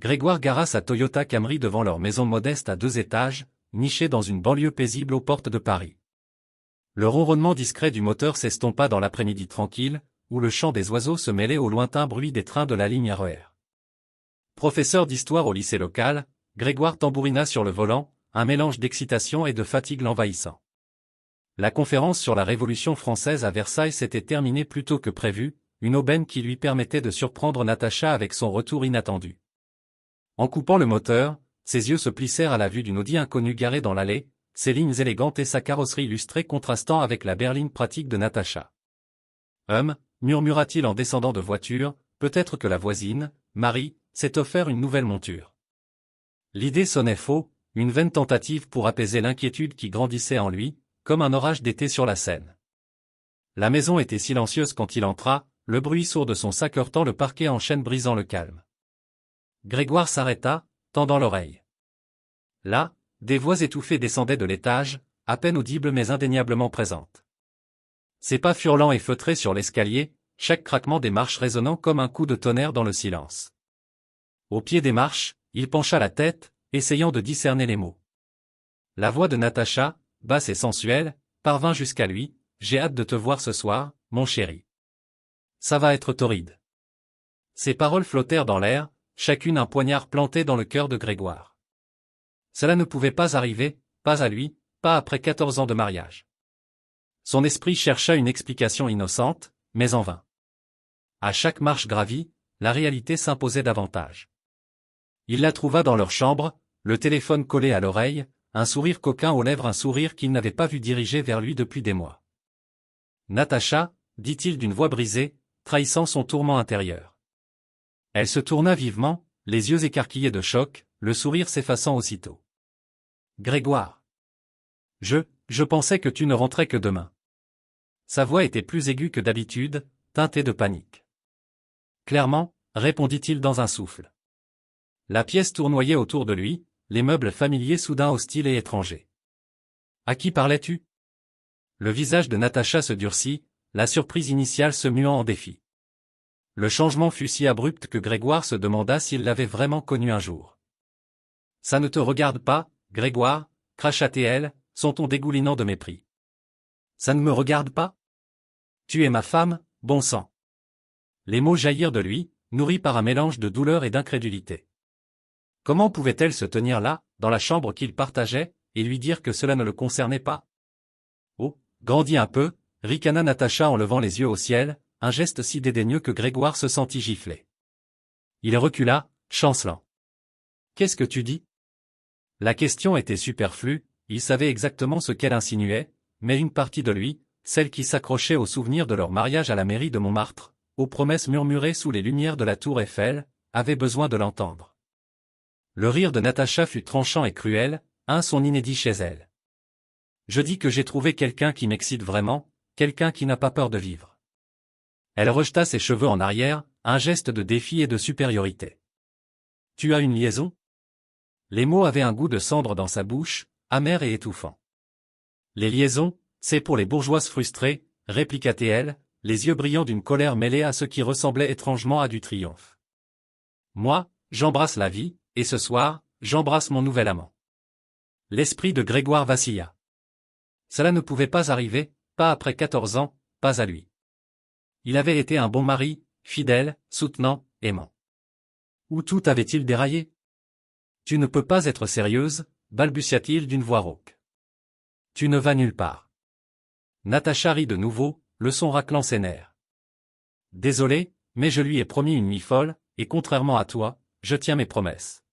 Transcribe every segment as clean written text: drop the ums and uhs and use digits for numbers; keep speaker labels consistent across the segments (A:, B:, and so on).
A: Grégoire gara sa Toyota Camry devant leur maison modeste à 2 étages, nichée dans une banlieue paisible aux portes de Paris. Le ronronnement discret du moteur s'estompa dans l'après-midi tranquille, où le chant des oiseaux se mêlait au lointain bruit des trains de la ligne RER. Professeur d'histoire au lycée local, Grégoire tambourina sur le volant, un mélange d'excitation et de fatigue l'envahissant. La conférence sur la Révolution française à Versailles s'était terminée plus tôt que prévu, une aubaine qui lui permettait de surprendre Natacha avec son retour inattendu. En coupant le moteur, ses yeux se plissèrent à la vue d'une Audi inconnue garée dans l'allée, ses lignes élégantes et sa carrosserie illustrée contrastant avec la berline pratique de Natacha. Murmura-t-il en descendant de voiture, peut-être que la voisine, Marie, s'est offert une nouvelle monture. L'idée sonnait faux, une vaine tentative pour apaiser l'inquiétude qui grandissait en lui, comme un orage d'été sur la Seine. La maison était silencieuse quand il entra, le bruit sourd de son sac heurtant le parquet en chêne brisant le calme. Grégoire s'arrêta, tendant l'oreille. Là, des voix étouffées descendaient de l'étage, à peine audibles mais indéniablement présentes. Ses pas furent et feutrés sur l'escalier, chaque craquement des marches résonnant comme un coup de tonnerre dans le silence. Au pied des marches, il pencha la tête, essayant de discerner les mots. La voix de Natacha, basse et sensuelle, parvint jusqu'à lui. « J'ai hâte de te voir ce soir, mon chéri. Ça va être torride. » Ces paroles flottèrent dans l'air, chacune un poignard planté dans le cœur de Grégoire. Cela ne pouvait pas arriver, pas à lui, pas après 14 ans de mariage. Son esprit chercha une explication innocente, mais en vain. À chaque marche gravie, la réalité s'imposait davantage. Il la trouva dans leur chambre, le téléphone collé à l'oreille, un sourire coquin aux lèvres, un sourire qu'il n'avait pas vu diriger vers lui depuis des mois. « Natacha » dit-il d'une voix brisée, trahissant son tourment intérieur. Elle se tourna vivement, les yeux écarquillés de choc, le sourire s'effaçant aussitôt. « Grégoire. Je pensais que tu ne rentrais que demain. » Sa voix était plus aiguë que d'habitude, teintée de panique. « Clairement, » répondit-il dans un souffle. La pièce tournoyait autour de lui, les meubles familiers soudain hostiles et étrangers. « À qui parlais-tu » Le visage de Natacha se durcit, la surprise initiale se muant en défi. Le changement fut si abrupt que Grégoire se demanda s'il l'avait vraiment connue un jour. « Ça ne te regarde pas, Grégoire » cracha-t-elle, son ton dégoulinant de mépris. « Ça ne me regarde pas ? Tu es ma femme, bon sang. » Les mots jaillirent de lui, nourris par un mélange de douleur et d'incrédulité. Comment pouvait-elle se tenir là, dans la chambre qu'il partageait, et lui dire que cela ne le concernait pas ? Oh, grandis un peu, ricana Natacha en levant les yeux au ciel, un geste si dédaigneux que Grégoire se sentit gifler. Il recula, chancelant. « Qu'est-ce que tu dis ?» La question était superflue, il savait exactement ce qu'elle insinuait, mais une partie de lui, celle qui s'accrochait au souvenir de leur mariage à la mairie de Montmartre, aux promesses murmurées sous les lumières de la tour Eiffel, avait besoin de l'entendre. Le rire de Natacha fut tranchant et cruel, un son inédit chez elle. « Je dis que j'ai trouvé quelqu'un qui m'excite vraiment, quelqu'un qui n'a pas peur de vivre. » Elle rejeta ses cheveux en arrière, un geste de défi et de supériorité. « Tu as une liaison ?» Les mots avaient un goût de cendre dans sa bouche, amer et étouffant. « Les liaisons, c'est pour les bourgeoises frustrées, » répliqua-t-elle, les yeux brillants d'une colère mêlée à ce qui ressemblait étrangement à du triomphe. « Moi, j'embrasse la vie, et ce soir, j'embrasse mon nouvel amant. » L'esprit de Grégoire vacilla. Cela ne pouvait pas arriver, pas après 14 ans, pas à lui. Il avait été un bon mari, fidèle, soutenant, aimant. Où tout avait-il déraillé ? « Tu ne peux pas être sérieuse, » balbutia-t-il d'une voix rauque. « Tu ne vas nulle part. » Natacha rit de nouveau, le son raclant ses nerfs. « Désolé, mais je lui ai promis une nuit folle, et contrairement à toi, je tiens mes promesses. »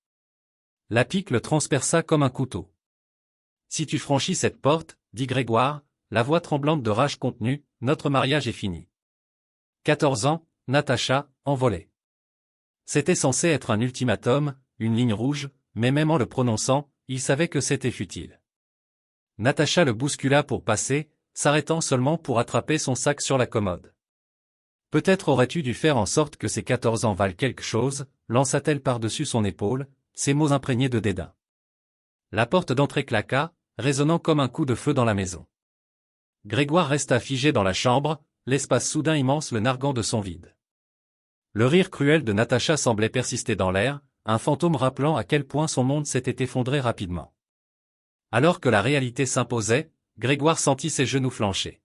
A: La pique le transperça comme un couteau. « Si tu franchis cette porte, » dit Grégoire, la voix tremblante de rage contenue, « notre mariage est fini. » 14 ans, Natacha, envolée. C'était censé être un ultimatum, une ligne rouge, mais même en le prononçant, il savait que c'était futile. Natacha le bouscula pour passer, s'arrêtant seulement pour attraper son sac sur la commode. « Peut-être aurais-tu dû faire en sorte que ces 14 ans valent quelque chose, » lança-t-elle par-dessus son épaule, ses mots imprégnés de dédain. La porte d'entrée claqua, résonnant comme un coup de feu dans la maison. Grégoire resta figé dans la chambre, l'espace soudain immense le narguant de son vide. Le rire cruel de Natacha semblait persister dans l'air, un fantôme rappelant à quel point son monde s'était effondré rapidement. Alors que la réalité s'imposait, Grégoire sentit ses genoux flancher.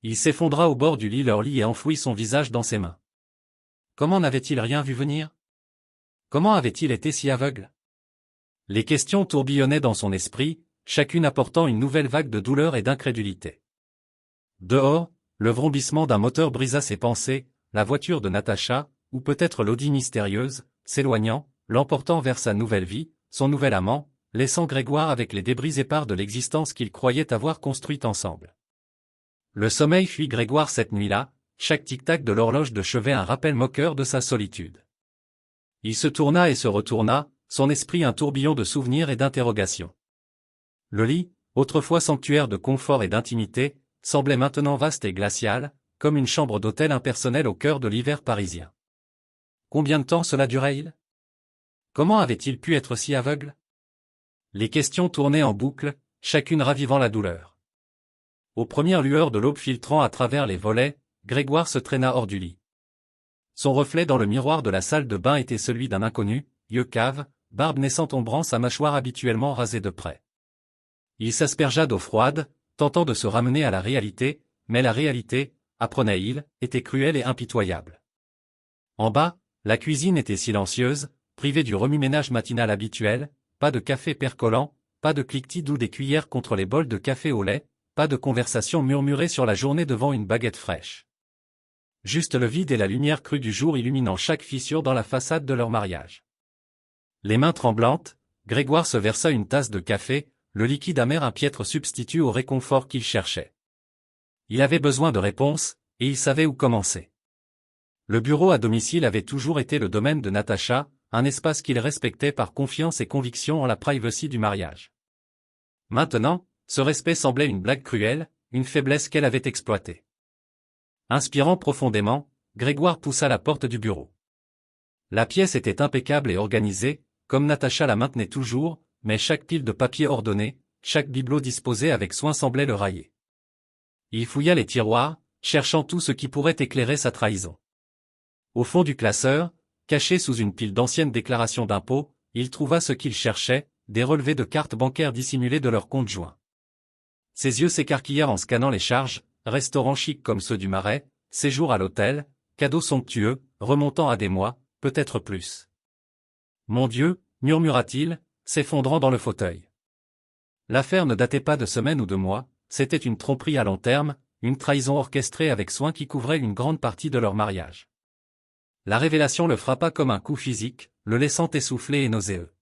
A: Il s'effondra au bord du lit leur lit et enfouit son visage dans ses mains. Comment n'avait-il rien vu venir? Comment avait-il été si aveugle? Les questions tourbillonnaient dans son esprit, chacune apportant une nouvelle vague de douleur et d'incrédulité. Dehors, le vrombissement d'un moteur brisa ses pensées, la voiture de Natacha, ou peut-être l'Audi mystérieuse, s'éloignant, l'emportant vers sa nouvelle vie, son nouvel amant, laissant Grégoire avec les débris épars de l'existence qu'ils croyaient avoir construite ensemble. Le sommeil fuit Grégoire cette nuit-là, chaque tic-tac de l'horloge de chevet un rappel moqueur de sa solitude. Il se tourna et se retourna, son esprit un tourbillon de souvenirs et d'interrogations. Le lit, autrefois sanctuaire de confort et d'intimité, semblait maintenant vaste et glacial, comme une chambre d'hôtel impersonnelle au cœur de l'hiver parisien. Combien de temps cela durait-il? Comment avait-il pu être si aveugle? Les questions tournaient en boucle, chacune ravivant la douleur. Aux premières lueurs de l'aube filtrant à travers les volets, Grégoire se traîna hors du lit. Son reflet dans le miroir de la salle de bain était celui d'un inconnu, yeux caves, barbe naissante ombrant sa mâchoire habituellement rasée de près. Il s'aspergea d'eau froide, tentant de se ramener à la réalité, mais la réalité, apprenait-il, était cruelle et impitoyable. En bas, la cuisine était silencieuse, privée du remue-ménage matinal habituel, pas de café percolant, pas de cliquetis doux des cuillères contre les bols de café au lait, pas de conversation murmurée sur la journée devant une baguette fraîche. Juste le vide et la lumière crue du jour illuminant chaque fissure dans la façade de leur mariage. Les mains tremblantes, Grégoire se versa une tasse de café, le liquide amer un piètre substitut au réconfort qu'il cherchait. Il avait besoin de réponses, et il savait où commencer. Le bureau à domicile avait toujours été le domaine de Natacha, un espace qu'il respectait par confiance et conviction en la privacy du mariage. Maintenant, ce respect semblait une blague cruelle, une faiblesse qu'elle avait exploitée. Inspirant profondément, Grégoire poussa la porte du bureau. La pièce était impeccable et organisée, comme Natacha la maintenait toujours, mais chaque pile de papier ordonnée, chaque bibelot disposé avec soin semblait le railler. Il fouilla les tiroirs, cherchant tout ce qui pourrait éclairer sa trahison. Au fond du classeur, caché sous une pile d'anciennes déclarations d'impôts, il trouva ce qu'il cherchait, des relevés de cartes bancaires dissimulés de leurs comptes joints. Ses yeux s'écarquillèrent en scannant les charges, restaurants chics comme ceux du Marais, séjour à l'hôtel, cadeaux somptueux, remontant à des mois, peut-être plus. Mon Dieu, murmura-t-il, s'effondrant dans le fauteuil. L'affaire ne datait pas de semaines ou de mois, c'était une tromperie à long terme, une trahison orchestrée avec soin qui couvrait une grande partie de leur mariage. La révélation le frappa comme un coup physique, le laissant essoufflé et nauséeux.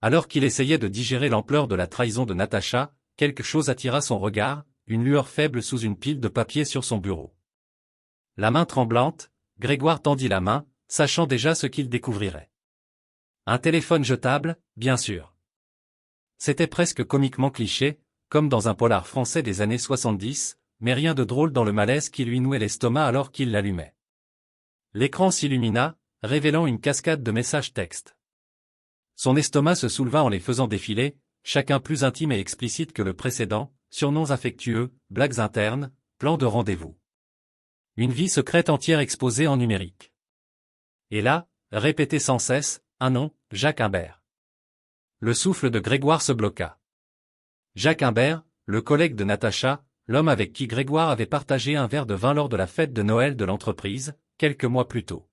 A: Alors qu'il essayait de digérer l'ampleur de la trahison de Natacha, quelque chose attira son regard, une lueur faible sous une pile de papier sur son bureau. La main tremblante, Grégoire tendit la main, sachant déjà ce qu'il découvrirait. Un téléphone jetable, bien sûr. C'était presque comiquement cliché, comme dans un polar français des années 70, mais rien de drôle dans le malaise qui lui nouait l'estomac alors qu'il l'allumait. L'écran s'illumina, révélant une cascade de messages textes. Son estomac se souleva en les faisant défiler, chacun plus intime et explicite que le précédent, surnoms affectueux, blagues internes, plans de rendez-vous. Une vie secrète entière exposée en numérique. Et là, répété sans cesse, un nom, Jacques Imbert. Le souffle de Grégoire se bloqua. Jacques Imbert, le collègue de Natacha, l'homme avec qui Grégoire avait partagé un verre de vin lors de la fête de Noël de l'entreprise, quelques mois plus tôt.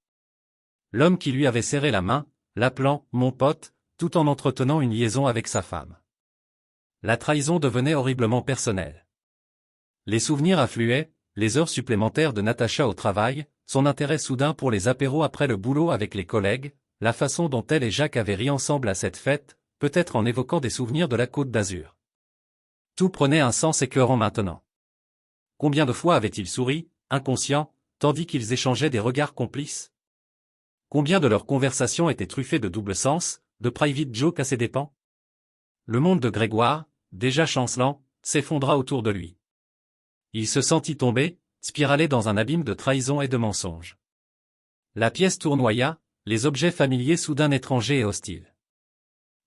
A: L'homme qui lui avait serré la main, l'appelant « mon pote », tout en entretenant une liaison avec sa femme. La trahison devenait horriblement personnelle. Les souvenirs affluaient, les heures supplémentaires de Natacha au travail, son intérêt soudain pour les apéros après le boulot avec les collègues, la façon dont elle et Jacques avaient ri ensemble à cette fête, peut-être en évoquant des souvenirs de la Côte d'Azur. Tout prenait un sens écœurant maintenant. Combien de fois avait-il souri, inconscient, tandis qu'ils échangeaient des regards complices? Combien de leurs conversations étaient truffées de double sens, de private jokes à ses dépens? Le monde de Grégoire, déjà chancelant, s'effondra autour de lui. Il se sentit tomber, spiralé dans un abîme de trahison et de mensonges. La pièce tournoya, les objets familiers soudain étrangers et hostiles.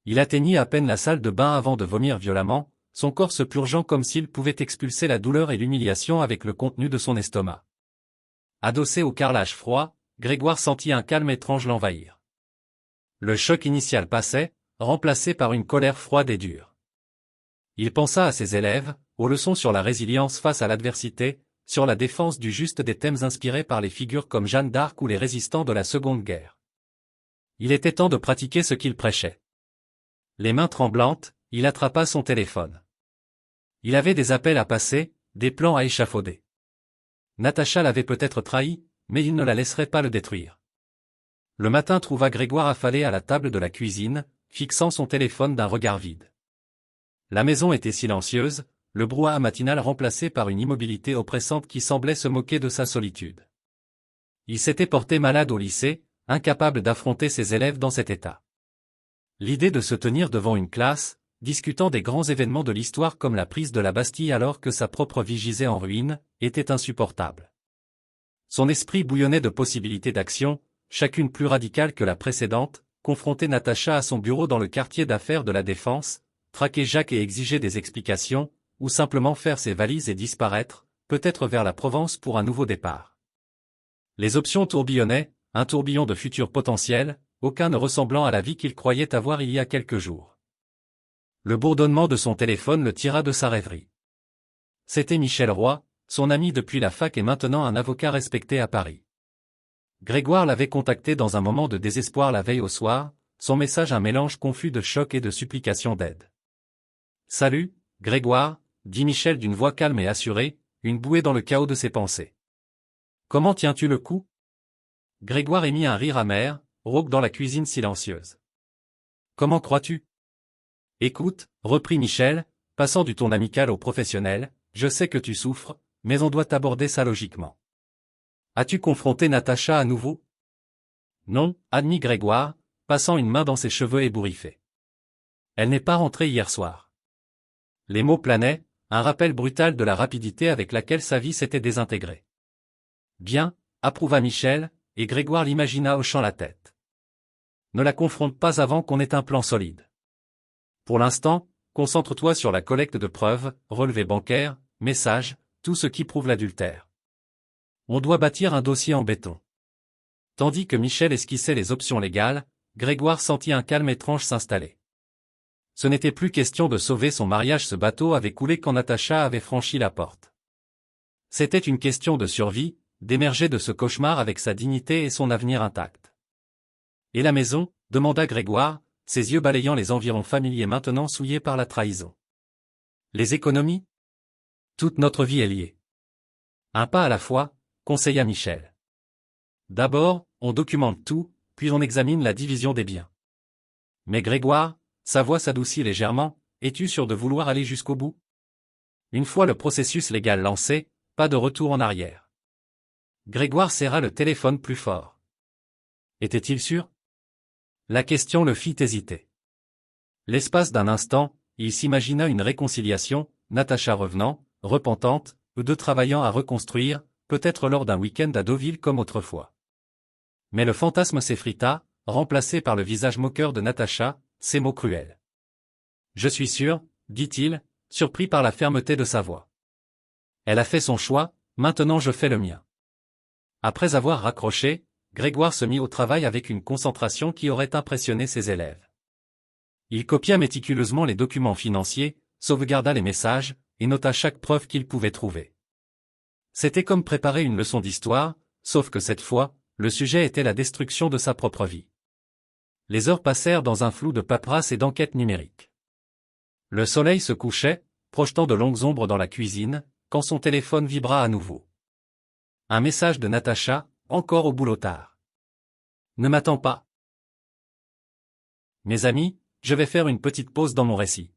A: Il atteignit à peine la salle de bain avant de vomir violemment, son corps se purgeant comme s'il pouvait expulser la douleur et l'humiliation avec le contenu de son estomac. Adossé au carrelage froid, Grégoire sentit un calme étrange l'envahir. Le choc initial passait, remplacé par une colère froide et dure. Il pensa à ses élèves, aux leçons sur la résilience face à l'adversité, sur la défense du juste, des thèmes inspirés par les figures comme Jeanne d'Arc ou les résistants de la Seconde Guerre. Il était temps de pratiquer ce qu'il prêchait. Les mains tremblantes, il attrapa son téléphone. Il avait des appels à passer, des plans à échafauder. Natacha l'avait peut-être trahi, mais il ne la laisserait pas le détruire. Le matin trouva Grégoire affalé à la table de la cuisine, fixant son téléphone d'un regard vide. La maison était silencieuse, le brouhaha matinal remplacé par une immobilité oppressante qui semblait se moquer de sa solitude. Il s'était porté malade au lycée, incapable d'affronter ses élèves dans cet état. L'idée de se tenir devant une classe, discutant des grands événements de l'histoire comme la prise de la Bastille alors que sa propre vie gisait en ruine, était insupportable. Son esprit bouillonnait de possibilités d'action, chacune plus radicale que la précédente, confronter Natacha à son bureau dans le quartier d'affaires de la Défense, traquer Jacques et exiger des explications, ou simplement faire ses valises et disparaître, peut-être vers la Provence pour un nouveau départ. Les options tourbillonnaient, un tourbillon de futurs potentiels, aucun ne ressemblant à la vie qu'il croyait avoir il y a quelques jours. Le bourdonnement de son téléphone le tira de sa rêverie. C'était Michel Roy, son ami depuis la fac et maintenant un avocat respecté à Paris. Grégoire l'avait contacté dans un moment de désespoir la veille au soir, son message un mélange confus de choc et de supplication d'aide. « Salut, Grégoire », dit Michel d'une voix calme et assurée, une bouée dans le chaos de ses pensées. « Comment tiens-tu le coup ?» Grégoire émit un rire amer, rauque dans la cuisine silencieuse. « Comment crois-tu » ? « Écoute, » reprit Michel, passant du ton amical au professionnel, « je sais que tu souffres, mais on doit aborder ça logiquement. As-tu confronté Natacha à nouveau ?»« Non, » admit Grégoire, passant une main dans ses cheveux ébouriffés. « Elle n'est pas rentrée hier soir. » Les mots planaient, un rappel brutal de la rapidité avec laquelle sa vie s'était désintégrée. « Bien, » approuva Michel, et Grégoire l'imagina hochant la tête. « Ne la confronte pas avant qu'on ait un plan solide. Pour l'instant, concentre-toi sur la collecte de preuves, relevés bancaires, messages, tout ce qui prouve l'adultère. On doit bâtir un dossier en béton. » Tandis que Michel esquissait les options légales, Grégoire sentit un calme étrange s'installer. Ce n'était plus question de sauver son mariage, ce bateau avait coulé quand Natacha avait franchi la porte. C'était une question de survie, d'émerger de ce cauchemar avec sa dignité et son avenir intact. « Et la maison ?» demanda Grégoire, ses yeux balayant les environs familiers maintenant souillés par la trahison. « Les économies ? Toute notre vie est liée. » Un pas à la fois, conseilla Michel. D'abord, on documente tout, puis on examine la division des biens. Mais Grégoire, sa voix s'adoucit légèrement, es-tu sûr de vouloir aller jusqu'au bout ? Une fois le processus légal lancé, pas de retour en arrière. Grégoire serra le téléphone plus fort. Était-il sûr ? La question le fit hésiter. L'espace d'un instant, il s'imagina une réconciliation, Natacha revenant, repentante, eux deux travaillant à reconstruire, peut-être lors d'un week-end à Deauville comme autrefois. Mais le fantasme s'effrita, remplacé par le visage moqueur de Natacha, ces mots cruels. « Je suis sûr, » dit-il, surpris par la fermeté de sa voix. « Elle a fait son choix, maintenant je fais le mien. » Après avoir raccroché, Grégoire se mit au travail avec une concentration qui aurait impressionné ses élèves. Il copia méticuleusement les documents financiers, sauvegarda les messages, et nota chaque preuve qu'il pouvait trouver. C'était comme préparer une leçon d'histoire, sauf que cette fois, le sujet était la destruction de sa propre vie. Les heures passèrent dans un flou de paperasse et d'enquêtes numériques. Le soleil se couchait, projetant de longues ombres dans la cuisine, quand son téléphone vibra à nouveau. Un message de Natacha, encore au boulot tard. « Ne m'attends pas. Mes amis, je vais faire une petite pause dans mon récit.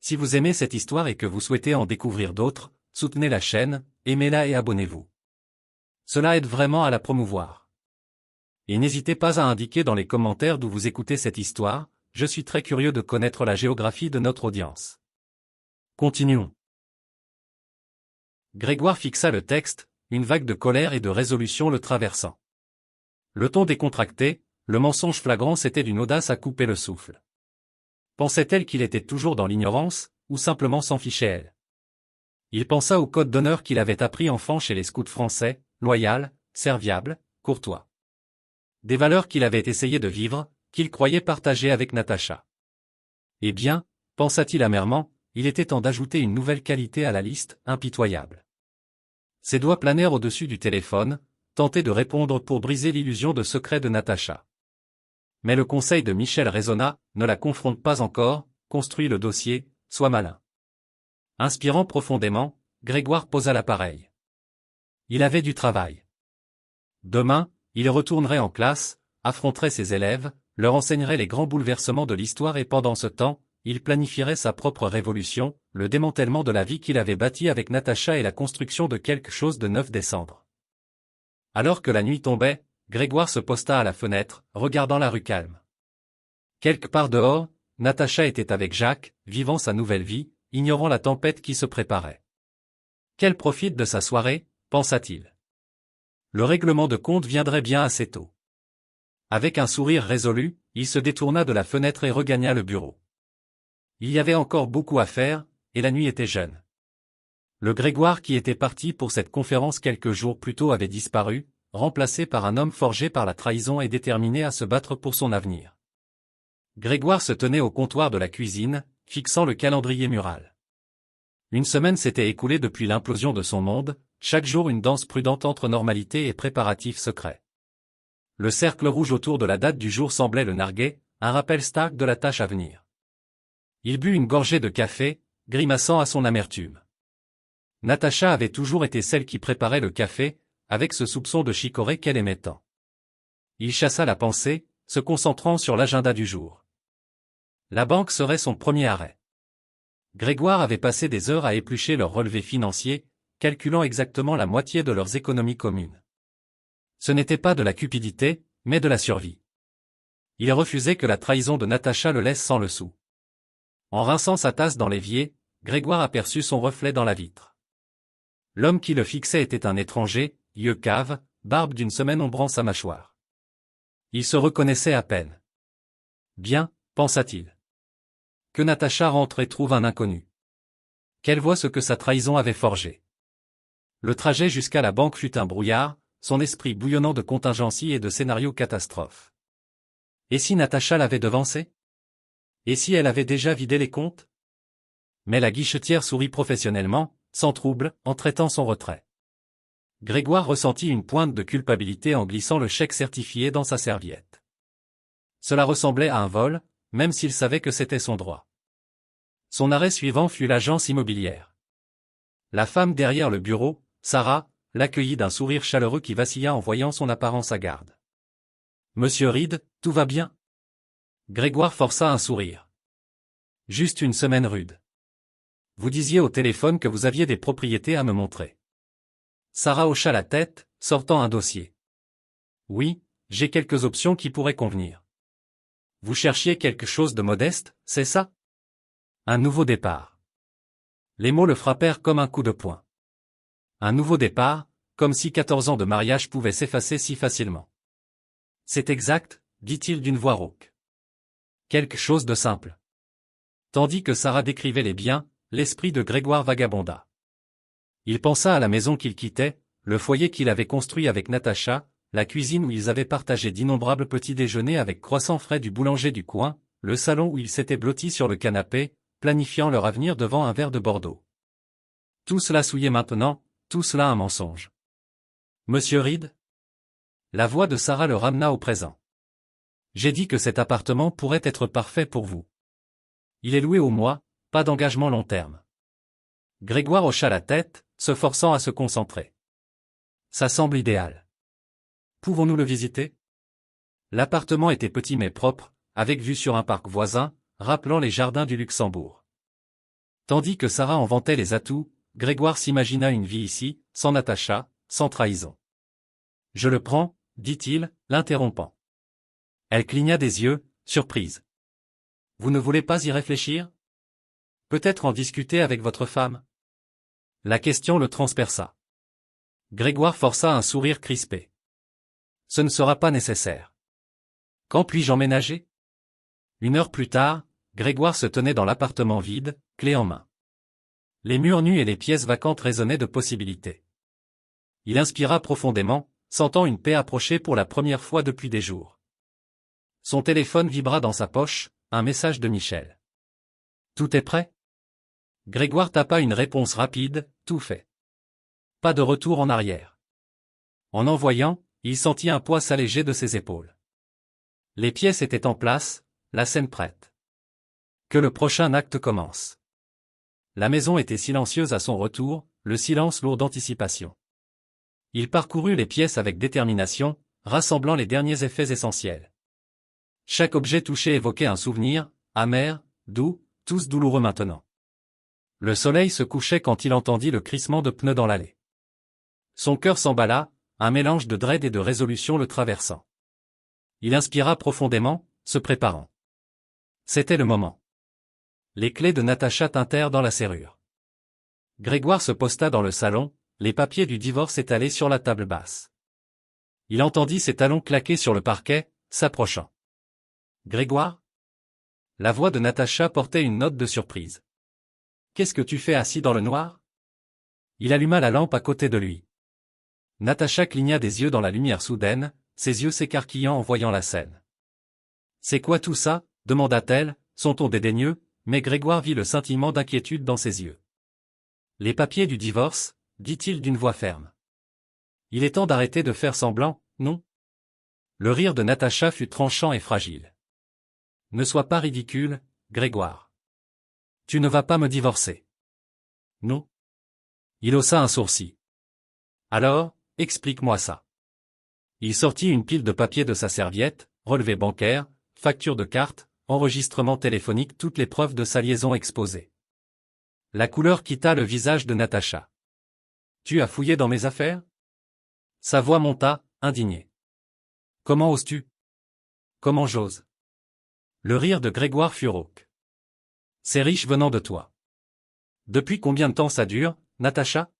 A: Si vous aimez cette histoire et que vous souhaitez en découvrir d'autres, soutenez la chaîne, aimez-la et abonnez-vous. Cela aide vraiment à la promouvoir. Et n'hésitez pas à indiquer dans les commentaires d'où vous écoutez cette histoire, je suis très curieux de connaître la géographie de notre audience. Continuons. Grégoire fixa le texte, une vague de colère et de résolution le traversant. Le ton décontracté, le mensonge flagrant, c'était d'une audace à couper le souffle. Pensait-elle qu'il était toujours dans l'ignorance, ou simplement s'en fichait elle? Il pensa au code d'honneur qu'il avait appris enfant chez les scouts français, loyal, serviable, courtois. Des valeurs qu'il avait essayé de vivre, qu'il croyait partager avec Natacha. Eh bien, pensa-t-il amèrement, il était temps d'ajouter une nouvelle qualité à la liste, impitoyable. Ses doigts planèrent au-dessus du téléphone, tentaient de répondre pour briser l'illusion de secret de Natacha. Mais le conseil de Michel résonna, ne la confronte pas encore, construis le dossier, sois malin. Inspirant profondément, Grégoire posa l'appareil. Il avait du travail. Demain, il retournerait en classe, affronterait ses élèves, leur enseignerait les grands bouleversements de l'histoire et pendant ce temps, il planifierait sa propre révolution, le démantèlement de la vie qu'il avait bâtie avec Natacha et la construction de quelque chose de neuf des cendres. Alors que la nuit tombait, Grégoire se posta à la fenêtre, regardant la rue calme. Quelque part dehors, Natacha était avec Jacques, vivant sa nouvelle vie, ignorant la tempête qui se préparait. Qu'elle profite de sa soirée, pensa-t-il. Le règlement de compte viendrait bien assez tôt. Avec un sourire résolu, il se détourna de la fenêtre et regagna le bureau. Il y avait encore beaucoup à faire, et la nuit était jeune. Le Grégoire qui était parti pour cette conférence quelques jours plus tôt avait disparu, remplacé par un homme forgé par la trahison et déterminé à se battre pour son avenir. Grégoire se tenait au comptoir de la cuisine, fixant le calendrier mural. Une semaine s'était écoulée depuis l'implosion de son monde, chaque jour une danse prudente entre normalité et préparatifs secrets. Le cercle rouge autour de la date du jour semblait le narguer, un rappel stark de la tâche à venir. Il but une gorgée de café, grimaçant à son amertume. Natacha avait toujours été celle qui préparait le café, avec ce soupçon de chicorée qu'elle aimait tant. Il chassa la pensée, se concentrant sur l'agenda du jour. La banque serait son premier arrêt. Grégoire avait passé des heures à éplucher leurs relevés financiers, calculant exactement la moitié de leurs économies communes. Ce n'était pas de la cupidité, mais de la survie. Il refusait que la trahison de Natacha le laisse sans le sou. En rinçant sa tasse dans l'évier, Grégoire aperçut son reflet dans la vitre. L'homme qui le fixait était un étranger, yeux caves, barbe d'une semaine ombrant sa mâchoire. Il se reconnaissait à peine. Bien, pensa-t-il. Que Natacha rentre et trouve un inconnu. Qu'elle voie ce que sa trahison avait forgé. Le trajet jusqu'à la banque fut un brouillard, son esprit bouillonnant de contingencies et de scénarios catastrophes. Et si Natacha l'avait devancé? Et si elle avait déjà vidé les comptes? Mais la guichetière sourit professionnellement, sans trouble, en traitant son retrait. Grégoire ressentit une pointe de culpabilité en glissant le chèque certifié dans sa serviette. Cela ressemblait à un vol, même s'il savait que c'était son droit. Son arrêt suivant fut l'agence immobilière. La femme derrière le bureau, Sarah, l'accueillit d'un sourire chaleureux qui vacilla en voyant son apparence hagarde. « Monsieur Reed, tout va bien ?» Grégoire força un sourire. « Juste une semaine rude. Vous disiez au téléphone que vous aviez des propriétés à me montrer. » Sarah hocha la tête, sortant un dossier. « Oui, j'ai quelques options qui pourraient convenir. » Vous cherchiez quelque chose de modeste, c'est ça? Un nouveau départ. Les mots le frappèrent comme un coup de poing. Un nouveau départ, comme si 14 ans de mariage pouvaient s'effacer si facilement. C'est exact, dit-il d'une voix rauque. Quelque chose de simple. Tandis que Sarah décrivait les biens, l'esprit de Grégoire vagabonda. Il pensa à la maison qu'il quittait, le foyer qu'il avait construit avec Natacha, la cuisine où ils avaient partagé d'innombrables petits déjeuners avec croissants frais du boulanger du coin, le salon où ils s'étaient blottis sur le canapé, planifiant leur avenir devant un verre de Bordeaux. Tout cela souillait maintenant, tout cela un mensonge. Monsieur Reed? La voix de Sarah le ramena au présent. J'ai dit que cet appartement pourrait être parfait pour vous. Il est loué au mois, pas d'engagement long terme. Grégoire hocha la tête, se forçant à se concentrer. Ça semble idéal. Pouvons-nous le visiter? L'appartement était petit mais propre, avec vue sur un parc voisin, rappelant les jardins du Luxembourg. Tandis que Sarah en vantait les atouts, Grégoire s'imagina une vie ici, sans Natacha, sans trahison. Je le prends, dit-il, l'interrompant. Elle cligna des yeux, surprise. Vous ne voulez pas y réfléchir? Peut-être en discuter avec votre femme? La question le transperça. Grégoire força un sourire crispé. Ce ne sera pas nécessaire. Quand puis-je emménager? 1 heure plus tard, Grégoire se tenait dans l'appartement vide, clé en main. Les murs nus et les pièces vacantes résonnaient de possibilités. Il inspira profondément, sentant une paix approcher pour la première fois depuis des jours. Son téléphone vibra dans sa poche, un message de Michel. Tout est prêt? Grégoire tapa une réponse rapide, tout fait. Pas de retour en arrière. En envoyant, il sentit un poids s'alléger de ses épaules. Les pièces étaient en place, la scène prête. Que le prochain acte commence. La maison était silencieuse à son retour, le silence lourd d'anticipation. Il parcourut les pièces avec détermination, rassemblant les derniers effets essentiels. Chaque objet touché évoquait un souvenir, amer, doux, tous douloureux maintenant. Le soleil se couchait quand il entendit le crissement de pneus dans l'allée. Son cœur s'emballa, un mélange de dread et de résolution le traversant. Il inspira profondément, se préparant. C'était le moment. Les clés de Natacha tintèrent dans la serrure. Grégoire se posta dans le salon, les papiers du divorce étalés sur la table basse. Il entendit ses talons claquer sur le parquet, s'approchant. Grégoire? La voix de Natacha portait une note de surprise. Qu'est-ce que tu fais assis dans le noir? Il alluma la lampe à côté de lui. Natacha cligna des yeux dans la lumière soudaine, ses yeux s'écarquillant en voyant la scène. C'est quoi tout ça? Demanda-t-elle, son ton dédaigneux, mais Grégoire vit le scintillement d'inquiétude dans ses yeux. Les papiers du divorce, dit-il d'une voix ferme. Il est temps d'arrêter de faire semblant, non? Le rire de Natacha fut tranchant et fragile. Ne sois pas ridicule, Grégoire. Tu ne vas pas me divorcer. Non? Il haussa un sourcil. Alors, explique-moi ça. Il sortit une pile de papiers de sa serviette, relevé bancaire, facture de carte, enregistrement téléphonique, toutes les preuves de sa liaison exposées. La couleur quitta le visage de Natacha. Tu as fouillé dans mes affaires? Sa voix monta, indignée. Comment oses-tu? Comment j'ose? Le rire de Grégoire fut rauque. C'est riche venant de toi. Depuis combien de temps ça dure, Natacha?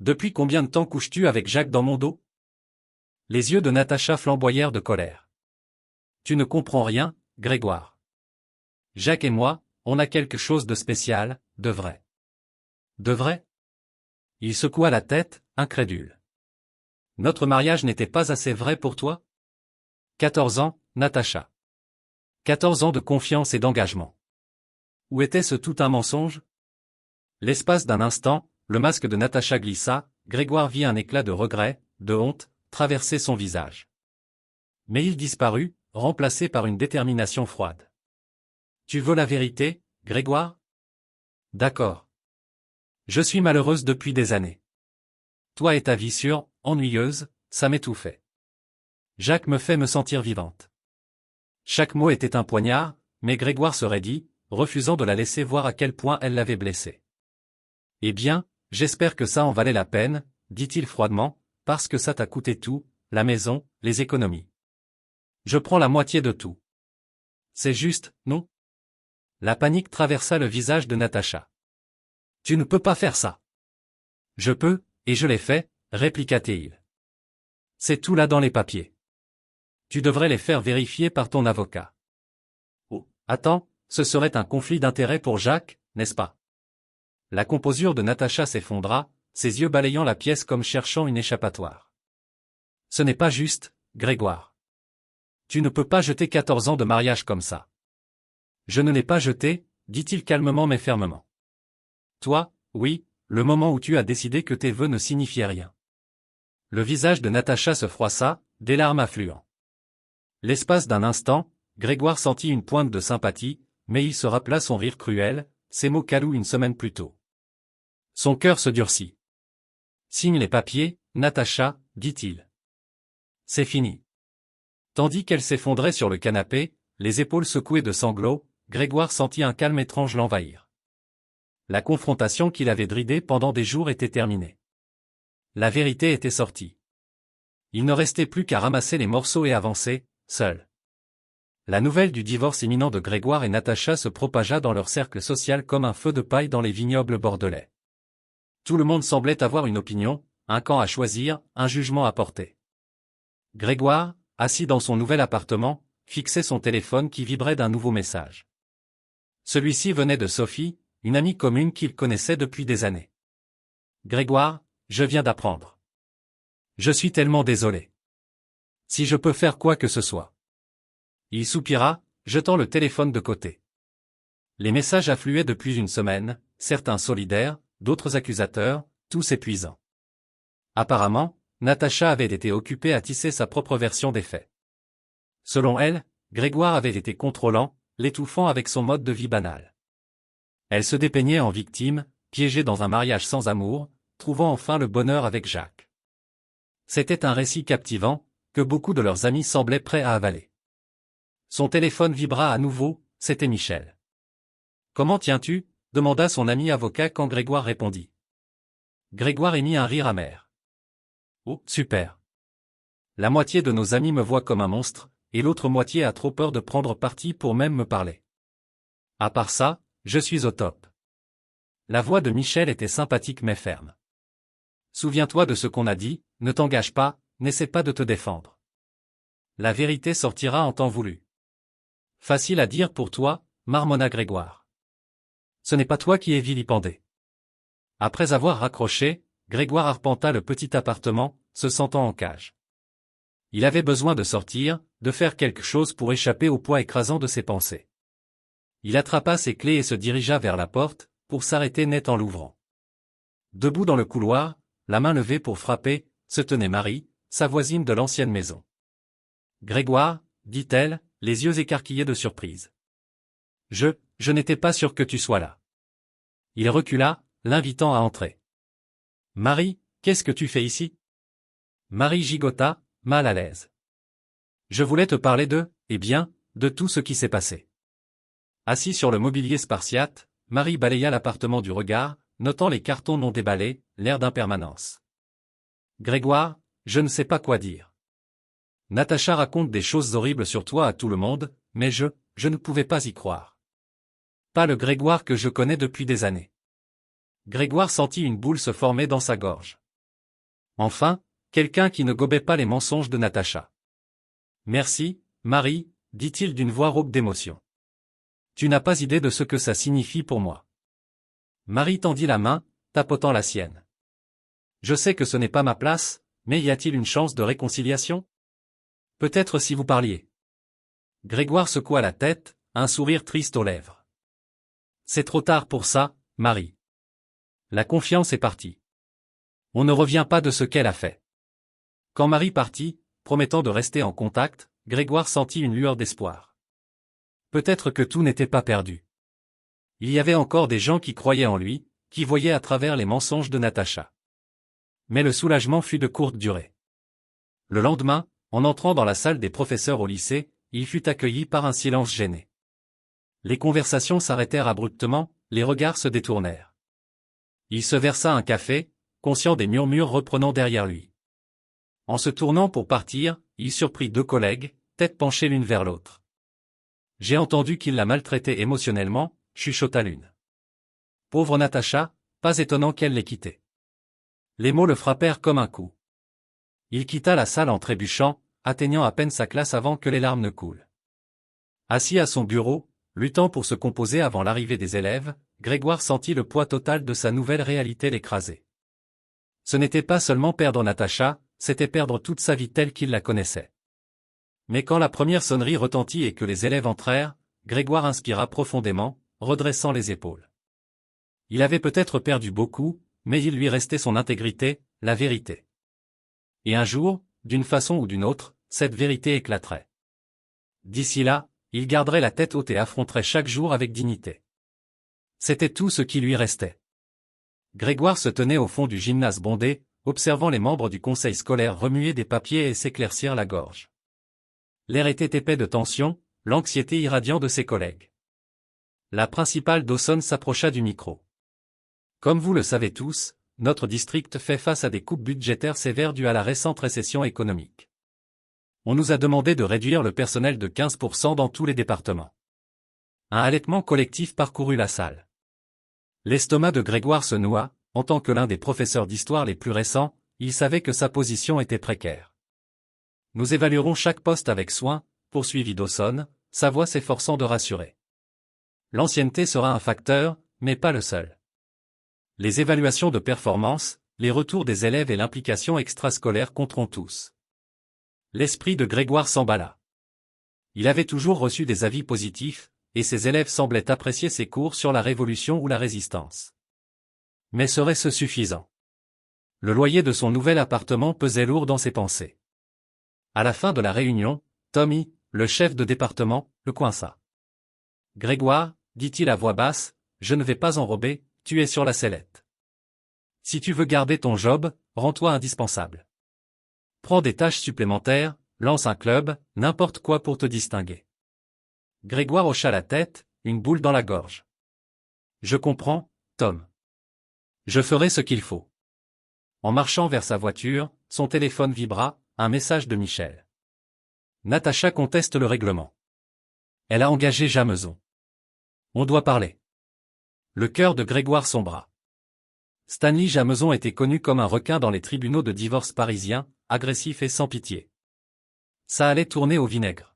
A: Depuis combien de temps couches-tu avec Jacques dans mon dos? Les yeux de Natacha flamboyèrent de colère. Tu ne comprends rien, Grégoire. Jacques et moi, on a quelque chose de spécial, de vrai. De vrai? Il secoua la tête, incrédule. Notre mariage n'était pas assez vrai pour toi? 14 ans, Natacha. 14 ans de confiance et d'engagement. Où était-ce tout un mensonge? L'espace d'un instant, le masque de Natacha glissa, Grégoire vit un éclat de regret, de honte, traverser son visage. Mais il disparut, remplacé par une détermination froide. Tu veux la vérité, Grégoire? D'accord. Je suis malheureuse depuis des années. Toi et ta vie sûre, ennuyeuse, ça m'étouffait. Jacques me fait me sentir vivante. Chaque mot était un poignard, mais Grégoire se raidit, refusant de la laisser voir à quel point elle l'avait blessé. Eh bien, j'espère que ça en valait la peine, dit-il froidement, parce que ça t'a coûté tout, la maison, les économies. Je prends la moitié de tout. C'est juste, non? La panique traversa le visage de Natacha. Tu ne peux pas faire ça. Je peux, et je l'ai fait, répliqua-t-il. C'est tout là dans les papiers. Tu devrais les faire vérifier par ton avocat. Oh, attends, ce serait un conflit d'intérêts pour Jacques, n'est-ce pas? La composure de Natacha s'effondra, ses yeux balayant la pièce comme cherchant une échappatoire. Ce n'est pas juste, Grégoire. Tu ne peux pas jeter 14 ans de mariage comme ça. Je ne l'ai pas jeté, dit-il calmement mais fermement. Toi, oui, le moment où tu as décidé que tes vœux ne signifiaient rien. Le visage de Natacha se froissa, des larmes affluant. L'espace d'un instant, Grégoire sentit une pointe de sympathie, mais il se rappela son rire cruel, ses mots calous une semaine plus tôt. Son cœur se durcit. Signe les papiers, Natacha, dit-il. C'est fini. Tandis qu'elle s'effondrait sur le canapé, les épaules secouées de sanglots, Grégoire sentit un calme étrange l'envahir. La confrontation qu'il avait dridée pendant des jours était terminée. La vérité était sortie. Il ne restait plus qu'à ramasser les morceaux et avancer, seul. La nouvelle du divorce imminent de Grégoire et Natacha se propagea dans leur cercle social comme un feu de paille dans les vignobles bordelais. Tout le monde semblait avoir une opinion, un camp à choisir, un jugement à porter. Grégoire, assis dans son nouvel appartement, fixait son téléphone qui vibrait d'un nouveau message. Celui-ci venait de Sophie, une amie commune qu'il connaissait depuis des années. Grégoire, je viens d'apprendre. Je suis tellement désolé. Si je peux faire quoi que ce soit. Il soupira, jetant le téléphone de côté. Les messages affluaient depuis une semaine, certains solidaires, d'autres accusateurs, tous épuisants. Apparemment, Natacha avait été occupée à tisser sa propre version des faits. Selon elle, Grégoire avait été contrôlant, l'étouffant avec son mode de vie banal. Elle se dépeignait en victime, piégée dans un mariage sans amour, trouvant enfin le bonheur avec Jacques. C'était un récit captivant, que beaucoup de leurs amis semblaient prêts à avaler. Son téléphone vibra à nouveau, c'était Michel. « Comment tiens-tu » demanda son ami avocat quand Grégoire répondit. Grégoire émit un rire amer. « Oh, super. La moitié de nos amis me voient comme un monstre, et l'autre moitié a trop peur de prendre parti pour même me parler. À part ça, je suis au top. » La voix de Michel était sympathique mais ferme. « Souviens-toi de ce qu'on a dit, ne t'engage pas, n'essaie pas de te défendre. La vérité sortira en temps voulu. » Facile à dire pour toi, marmonna Grégoire. Ce n'est pas toi qui es vilipendé. Après avoir raccroché, Grégoire arpenta le petit appartement, se sentant en cage. Il avait besoin de sortir, de faire quelque chose pour échapper au poids écrasant de ses pensées. Il attrapa ses clés et se dirigea vers la porte, pour s'arrêter net en l'ouvrant. Debout dans le couloir, la main levée pour frapper, se tenait Marie, sa voisine de l'ancienne maison. « Grégoire, dit-elle, les yeux écarquillés de surprise. « Je n'étais pas sûr que tu sois là. » Il recula, l'invitant à entrer. « Marie, qu'est-ce que tu fais ici ?» Marie gigota, mal à l'aise. « Je voulais te parler de tout ce qui s'est passé. » Assis sur le mobilier spartiate, Marie balaya l'appartement du regard, notant les cartons non déballés, l'air d'impermanence. « Grégoire, je ne sais pas quoi dire. Natacha raconte des choses horribles sur toi à tout le monde, mais je ne pouvais pas y croire. Pas le Grégoire que je connais depuis des années. » Grégoire sentit une boule se former dans sa gorge. Enfin, quelqu'un qui ne gobait pas les mensonges de Natacha. « Merci, Marie, dit-il d'une voix rauque d'émotion. Tu n'as pas idée de ce que ça signifie pour moi. » Marie tendit la main, tapotant la sienne. « Je sais que ce n'est pas ma place, mais y a-t-il une chance de réconciliation ? Peut-être si vous parliez. » Grégoire secoua la tête, un sourire triste aux lèvres. « C'est trop tard pour ça, Marie. La confiance est partie. On ne revient pas de ce qu'elle a fait. » Quand Marie partit, promettant de rester en contact, Grégoire sentit une lueur d'espoir. Peut-être que tout n'était pas perdu. Il y avait encore des gens qui croyaient en lui, qui voyaient à travers les mensonges de Natacha. Mais le soulagement fut de courte durée. Le lendemain, en entrant dans la salle des professeurs au lycée, il fut accueilli par un silence gêné. Les conversations s'arrêtèrent abruptement, les regards se détournèrent. Il se versa un café, conscient des murmures reprenant derrière lui. En se tournant pour partir, il surprit deux collègues, tête penchée l'une vers l'autre. « J'ai entendu qu'il l'a maltraitée émotionnellement », chuchota l'une. Pauvre Natacha, pas étonnant qu'elle l'ait quitté. Les mots le frappèrent comme un coup. Il quitta la salle en trébuchant, atteignant à peine sa classe avant que les larmes ne coulent. Assis à son bureau, luttant pour se composer avant l'arrivée des élèves, Grégoire sentit le poids total de sa nouvelle réalité l'écraser. Ce n'était pas seulement perdre Natacha, c'était perdre toute sa vie telle qu'il la connaissait. Mais quand la première sonnerie retentit et que les élèves entrèrent, Grégoire inspira profondément, redressant les épaules. Il avait peut-être perdu beaucoup, mais il lui restait son intégrité, la vérité. Et un jour, d'une façon ou d'une autre, cette vérité éclaterait. D'ici là, il garderait la tête haute et affronterait chaque jour avec dignité. C'était tout ce qui lui restait. Grégoire se tenait au fond du gymnase bondé, observant les membres du conseil scolaire remuer des papiers et s'éclaircir la gorge. L'air était épais de tension, l'anxiété irradiant de ses collègues. La principale Dawson s'approcha du micro. Comme vous le savez tous, notre district fait face à des coupes budgétaires sévères dues à la récente récession économique. On nous a demandé de réduire le personnel de 15% dans tous les départements. Un halètement collectif parcourut la salle. L'estomac de Grégoire se noua, en tant que l'un des professeurs d'histoire les plus récents, il savait que sa position était précaire. Nous évaluerons chaque poste avec soin, poursuivit Dawson, sa voix s'efforçant de rassurer. L'ancienneté sera un facteur, mais pas le seul. Les évaluations de performance, les retours des élèves et l'implication extrascolaire compteront tous. L'esprit de Grégoire s'emballa. Il avait toujours reçu des avis positifs, et ses élèves semblaient apprécier ses cours sur la Révolution ou la Résistance. Mais serait-ce suffisant? Le loyer de son nouvel appartement pesait lourd dans ses pensées. À la fin de la réunion, Tommy, le chef de département, le coinça. « Grégoire, dit-il à voix basse, je ne vais pas enrober, tu es sur la sellette. Si tu veux garder ton job, rends-toi indispensable. Prends des tâches supplémentaires, lance un club, n'importe quoi pour te distinguer. » Grégoire hocha la tête, une boule dans la gorge. « Je comprends, Tom. Je ferai ce qu'il faut. » En marchant vers sa voiture, son téléphone vibra, un message de Michel. Natacha conteste le règlement. Elle a engagé Jameson. On doit parler. Le cœur de Grégoire sombra. Stanley Jameson était connu comme un requin dans les tribunaux de divorce parisiens, agressif et sans pitié. Ça allait tourner au vinaigre.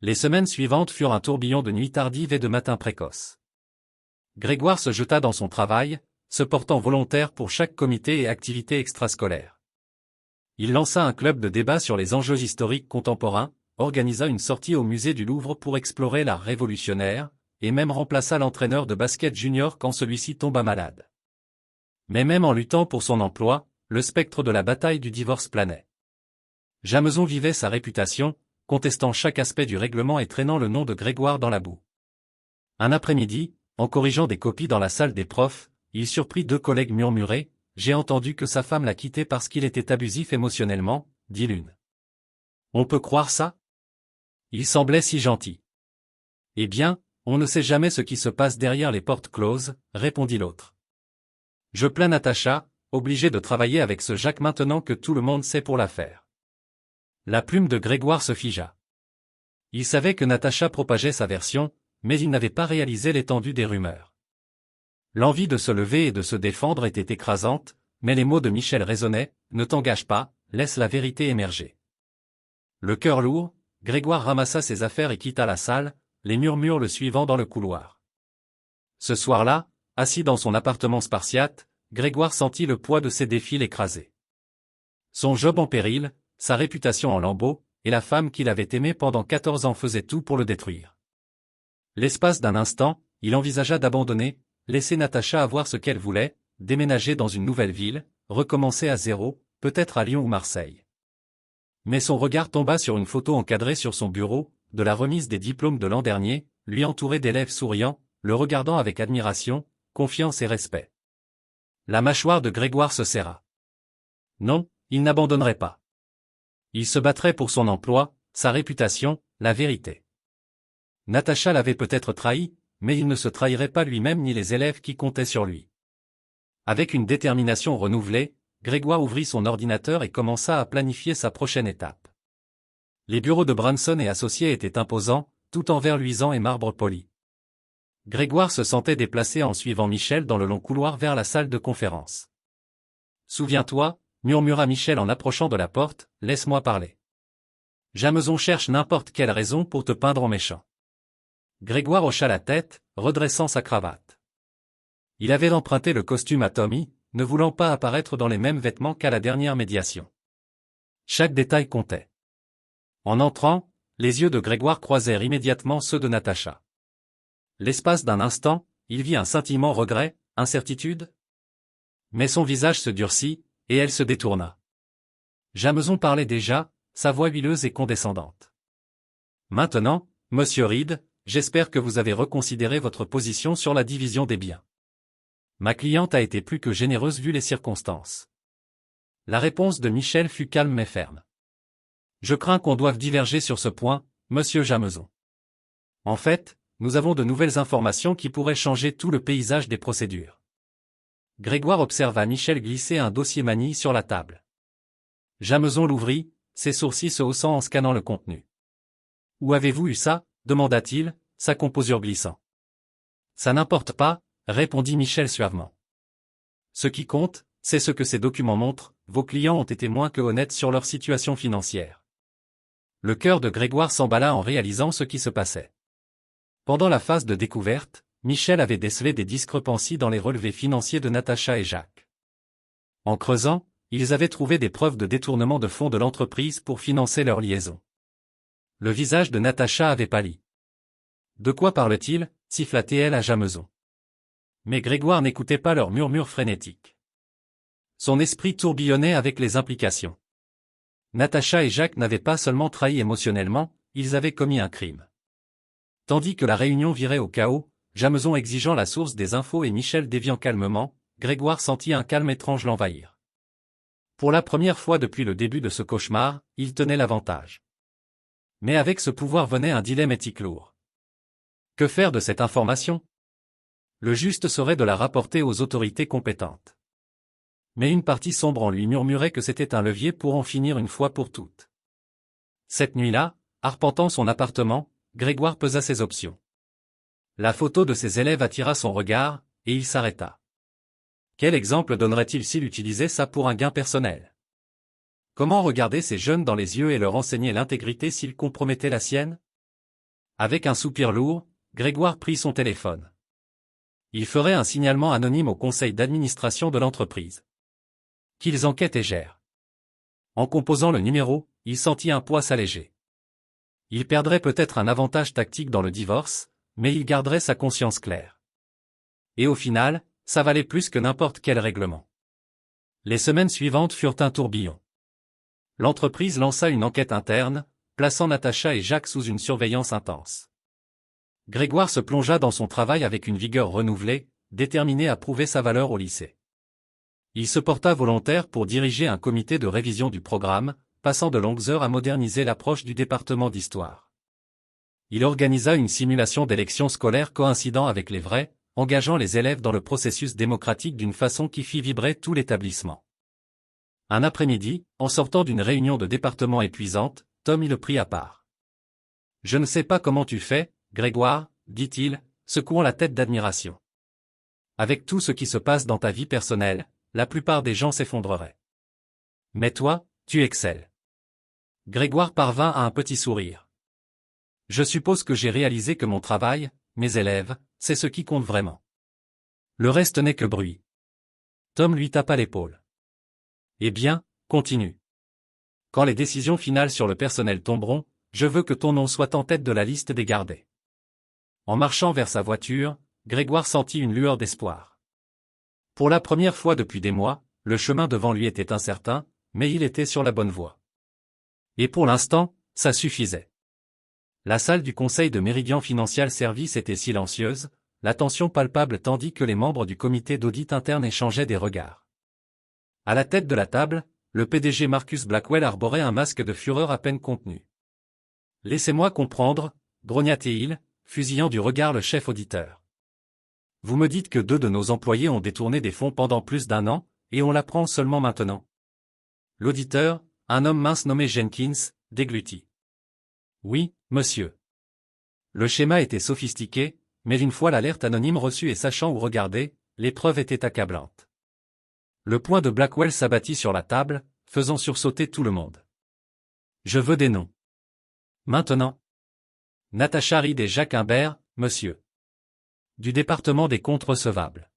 A: Les semaines suivantes furent un tourbillon de nuits tardives et de matins précoces. Grégoire se jeta dans son travail, se portant volontaire pour chaque comité et activité extrascolaire. Il lança un club de débat sur les enjeux historiques contemporains, organisa une sortie au musée du Louvre pour explorer l'art révolutionnaire, et même remplaça l'entraîneur de basket junior quand celui-ci tomba malade. Mais même en luttant pour son emploi, le spectre de la bataille du divorce planait. Jameson vivait sa réputation, contestant chaque aspect du règlement et traînant le nom de Grégoire dans la boue. Un après-midi, en corrigeant des copies dans la salle des profs, il surprit 2 collègues murmurer « J'ai entendu que sa femme l'a quitté parce qu'il était abusif émotionnellement », dit l'une. « On peut croire ça ? Il semblait si gentil. »« Eh bien, on ne sait jamais ce qui se passe derrière les portes closes, » répondit l'autre. « Je plains Natacha, obligée de travailler avec ce Jacques maintenant que tout le monde sait pour l'affaire. » La plume de Grégoire se figea. Il savait que Natacha propageait sa version, mais il n'avait pas réalisé l'étendue des rumeurs. L'envie de se lever et de se défendre était écrasante, mais les mots de Michel résonnaient, « Ne t'engage pas, laisse la vérité émerger. » Le cœur lourd, Grégoire ramassa ses affaires et quitta la salle, les murmures le suivant dans le couloir. Ce soir-là, assis dans son appartement spartiate, Grégoire sentit le poids de ses défis l'écraser. Son job en péril, sa réputation en lambeaux, et la femme qu'il avait aimée pendant 14 ans faisaient tout pour le détruire. L'espace d'un instant, il envisagea d'abandonner, laisser Natacha avoir ce qu'elle voulait, déménager dans une nouvelle ville, recommencer à zéro, peut-être à Lyon ou Marseille. Mais son regard tomba sur une photo encadrée sur son bureau, de la remise des diplômes de l'an dernier, lui entouré d'élèves souriants, le regardant avec admiration, confiance et respect. La mâchoire de Grégoire se serra. Non, il n'abandonnerait pas. Il se battrait pour son emploi, sa réputation, la vérité. Natacha l'avait peut-être trahi, mais il ne se trahirait pas lui-même ni les élèves qui comptaient sur lui. Avec une détermination renouvelée, Grégoire ouvrit son ordinateur et commença à planifier sa prochaine étape. Les bureaux de Branson et associés étaient imposants, tout en verre luisant et marbre poli. Grégoire se sentait déplacé en suivant Michel dans le long couloir vers la salle de conférence. « Souviens-toi, » murmura Michel en approchant de la porte, « laisse-moi parler. Jameson cherche n'importe quelle raison pour te peindre en méchant. » Grégoire hocha la tête, redressant sa cravate. Il avait emprunté le costume à Tommy, ne voulant pas apparaître dans les mêmes vêtements qu'à la dernière médiation. Chaque détail comptait. En entrant, les yeux de Grégoire croisèrent immédiatement ceux de Natacha. L'espace d'un instant, il vit un scintillement regret, incertitude. Mais son visage se durcit, et elle se détourna. Jameson parlait déjà, sa voix huileuse et condescendante. « Maintenant, monsieur Reed, j'espère que vous avez reconsidéré votre position sur la division des biens. Ma cliente a été plus que généreuse vu les circonstances. » La réponse de Michel fut calme mais ferme. « Je crains qu'on doive diverger sur ce point, monsieur Jameson. En fait, nous avons de nouvelles informations qui pourraient changer tout le paysage des procédures. » Grégoire observa Michel glisser un dossier manille sur la table. Jameson l'ouvrit, ses sourcils se haussant en scannant le contenu. « Où avez-vous eu ça ?» demanda-t-il, sa composure glissant. « Ça n'importe pas, » répondit Michel suavement. « Ce qui compte, c'est ce que ces documents montrent, vos clients ont été moins que honnêtes sur leur situation financière. » Le cœur de Grégoire s'emballa en réalisant ce qui se passait. Pendant la phase de découverte, Michel avait décelé des discrepancies dans les relevés financiers de Natacha et Jacques. En creusant, ils avaient trouvé des preuves de détournement de fonds de l'entreprise pour financer leur liaison. Le visage de Natacha avait pâli. De quoi parle-t-il, siffla-t-elle à Jameson. Mais Grégoire n'écoutait pas leurs murmures frénétiques. Son esprit tourbillonnait avec les implications. Natacha et Jacques n'avaient pas seulement trahi émotionnellement, ils avaient commis un crime. Tandis que la réunion virait au chaos, Jameson exigeant la source des infos et Michel déviant calmement, Grégoire sentit un calme étrange l'envahir. Pour la première fois depuis le début de ce cauchemar, il tenait l'avantage. Mais avec ce pouvoir venait un dilemme éthique lourd. Que faire de cette information? Le juste serait de la rapporter aux autorités compétentes. Mais une partie sombre en lui murmurait que c'était un levier pour en finir une fois pour toutes. Cette nuit-là, arpentant son appartement, Grégoire pesa ses options. La photo de ses élèves attira son regard, et il s'arrêta. Quel exemple donnerait-il s'il utilisait ça pour un gain personnel? Comment regarder ces jeunes dans les yeux et leur enseigner l'intégrité s'ils compromettaient la sienne? Avec un soupir lourd, Grégoire prit son téléphone. Il ferait un signalement anonyme au conseil d'administration de l'entreprise. Qu'ils enquêtent et gèrent. En composant le numéro, il sentit un poids s'alléger. Il perdrait peut-être un avantage tactique dans le divorce, mais il garderait sa conscience claire. Et au final, ça valait plus que n'importe quel règlement. Les semaines suivantes furent un tourbillon. L'entreprise lança une enquête interne, plaçant Natacha et Jacques sous une surveillance intense. Grégoire se plongea dans son travail avec une vigueur renouvelée, déterminé à prouver sa valeur au lycée. Il se porta volontaire pour diriger un comité de révision du programme, passant de longues heures à moderniser l'approche du département d'histoire. Il organisa une simulation d'élections scolaires coïncidant avec les vraies, engageant les élèves dans le processus démocratique d'une façon qui fit vibrer tout l'établissement. Un après-midi, en sortant d'une réunion de département épuisante, Tom y le prit à part. « Je ne sais pas comment tu fais, Grégoire, dit-il, secouant la tête d'admiration. Avec tout ce qui se passe dans ta vie personnelle, la plupart des gens s'effondreraient. Mais toi, tu excelles. » Grégoire parvint à un petit sourire. « Je suppose que j'ai réalisé que mon travail, mes élèves, c'est ce qui compte vraiment. Le reste n'est que bruit. » Tom lui tapa l'épaule. « Eh bien, continue. Quand les décisions finales sur le personnel tomberont, je veux que ton nom soit en tête de la liste des gardés. » En marchant vers sa voiture, Grégoire sentit une lueur d'espoir. Pour la première fois depuis des mois, le chemin devant lui était incertain, mais il était sur la bonne voie. Et pour l'instant, ça suffisait. La salle du conseil de Meridian Financial Services était silencieuse, la tension palpable tandis que les membres du comité d'audit interne échangeaient des regards. À la tête de la table, le PDG Marcus Blackwell arborait un masque de fureur à peine contenu. « Laissez-moi comprendre, grogna-t-il, fusillant du regard le chef auditeur. Vous me dites que 2 de nos employés ont détourné des fonds pendant plus d'1 an, et on l'apprend seulement maintenant. » L'auditeur, un homme mince nommé Jenkins, déglutit. « Oui, monsieur. » Le schéma était sophistiqué, mais une fois l'alerte anonyme reçue et sachant où regarder, l'épreuve était accablante. Le poing de Blackwell s'abattit sur la table, faisant sursauter tout le monde. « Je veux des noms. Maintenant. » Natacha Reed et Jacques Imbert, monsieur. Du département des comptes recevables.